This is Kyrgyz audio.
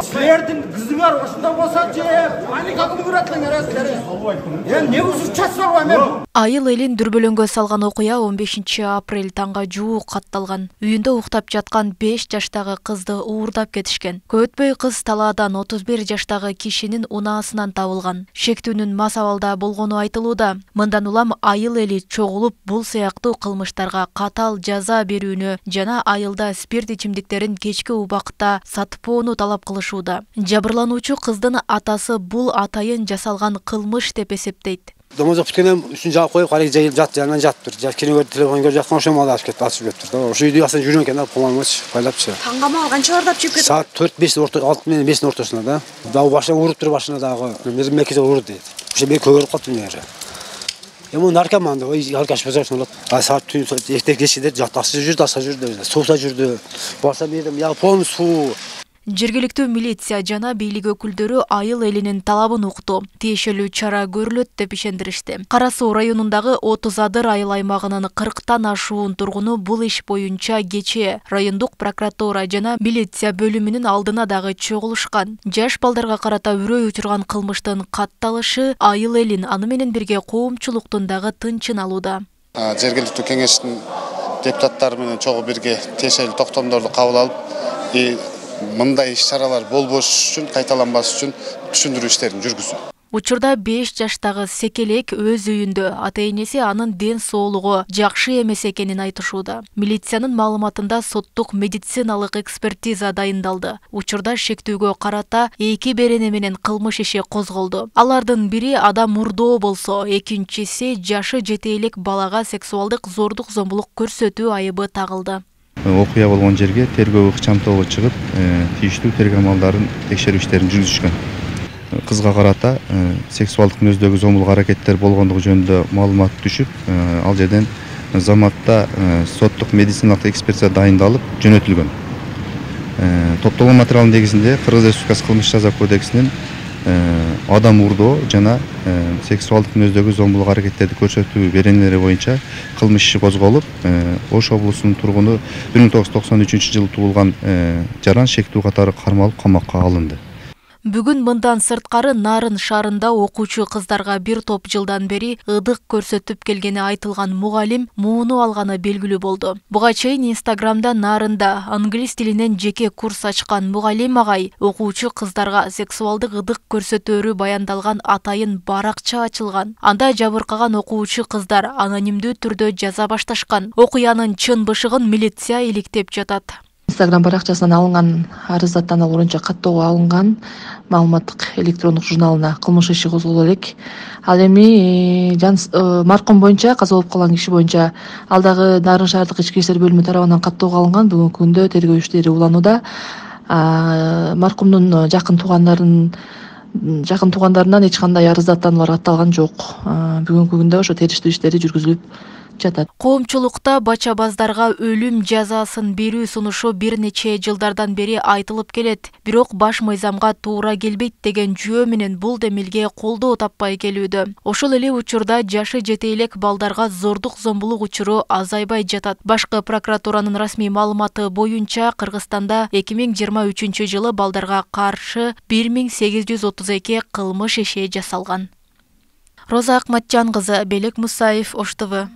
Силердин кызыңар ошондой болсо же паника кылып атылыңар. Не узурчасызбы мен? Айыл элин дүрбөлөңгө салган окуя 15 апрель таңга жуук катталган. Үйүндө уктап жаткан 5 жаштагы кызды уурдап кетишкен. Көп өтпөй кыз талаадан 31 жаштагы кишинин унаасынан табылган. Шектүүнүн мас абалда болгону айтылууда. Мындан улам айыл эли чогулуп бул сыяктуу кылмыштарга катаал жаза берүүнү жана айылда спирт ичимдиктерин кечки убакытта сатпоону талап кылышууда. Жабырлануучу кыздын атасы бул атайын жасалган кылмыш деп эсептейт. Домозок бүткенен үстүн жаап коюп, карай жайылып жат, жанынан жатыптыр. Кино көрүп, телефон көрүп жаткан ошо мал алып кетип, ачып кетиптир. Ошо үйдө асан жүргөн экен да, полаңыч байлапчы. Таңгама алганча бардап чыгып кетти. Саат 4-5 6 менен 5-ин ортосунда да. Дагы башына уруп туруп башына дагы. Мен мекеде уруп дейт. Ошо мен көгөрүп калдым мен. Эми наркоман да, алкаш базарчы болот. Саат түн эртек кечеде жаттасы жүрдү, аса жүрдү, суса жүрдү. Барсам мен я полный суу. Жергиликтүү милиция жана бийлик өкүлдөрү айыл элинин талабын укту. Тиешелүү чара көрүлөт деп ишендиришти. Кара Суу районундагы 30 адыр айыл аймагынын 40тан ашуун тургуну бул иш боюнча кечээ райондук прокуратура жана милиция бөлүмүнүн алдына дагы чогулушкан. Жаш балдарга карата үрөй учурган кылмыштын катталышы айыл элин аны менен бирге коомчулуктун дагы тынчын алууда. Жергиликтүү кеңештин депутаттары менен чогуу бирге тиешелүү токтомдорду кабыл алып, мындай иш-чаралар болбош үчүн, кайталанбас үчүн түшүндүрүү иштерин жүргүзүү. Учурда 5 жаштагы Секелек өз үйүндө, ата-энеси анын ден соолугу жакшы эмес экенин айтышууда. Милициянын маалыматында соттук медициналык экспертиза дайындалды. Учурда шектүүгө карата 2 берене менен кылмыш иши козголду. Алардын бири адам мурдоо болсо, экинчиси жашы жете элек балага сексуалдык зордук зомбулук көрсөтүү айыбы тагылды. Окуя болгон жерге тергөө ыкчамтоого чыгып, тийиштүү тергөө амалдарын текшерүү иштерин жүргүзүшкөн. Кызга карата сексуалдык мүнөздөгү зомбулук аракеттер болгондугу жөнүндө маалымат түшүп, ал жерден заматта соттук медициналык экспертиза дайындалып жөнөтүлгөн. Топтолгон материалдын негизинде Кыргыз Республикасы кылмыш жаза кодексинин адам уурдоо жана сексуалдык мүнөздөгү зомбулук аракеттерди көрсөтүү беренелери боюнча кылмыш иши козголуп, Ош облусунун тургуну 1993-жылы туулган Жаран Шектүү катары кармалып камакка алынды. Бүгүн мындан сырткары Нарын шаарында окуучу кыздарга бир топ жылдан бери ыдык көрсөтүп келгени айтылган мугалим мууну алганы белгилүү болду. Буга чейин Инстаграмда Нарында англис тилинен жеке курс ачкан мугалим агай окуучу кыздарга сексуалдык ыдык көрсөтөөрү баяндалган атайын баракча ачылган. Анда жабыркаган окуучу кыздар анонимдүү түрдө жаза башташкан. Окуянын чын бышыгын милиция иликтеп жатат. Инстаграм баракчасынан алынган арыздаттан боюнча каттоого алынган маалыматтык электрондук журналына кылмыш иши козголо элек. Ал эми маркум боюнча, каза болуп калган киши боюнча ал дагы Нарын шаардык ички иштер бөлүмү тарабынан каттоого алынган. Бүгүнкү күндө тергөө иштери уланууда. Маркумдун жакын туугандарынан эч кандай арыздаттануулар атталган жок. Бүгүнкү күндө ошо териштүү иштери жүргүзүлүп жатат. Коомчулукта бачабаздарга өлүм жазасын берүү сунушу бир нече жылдардан бери айтылып келет. Бирок баш мыйзамга туура келбейт деген жүйө менен бул демилге колдоо таппай келүүдө. Ошол эле учурда жашы жете элек балдарга зордук зомбулук учуру азайбай жатат. Башкы прокуратуранын расмий маалыматы боюнча Кыргызстанда 2023-жылы балдарга каршы 1832 кылмыш иши жасалган. Роза Акматжан кызы, Белек Мусаев, Ош ТВ.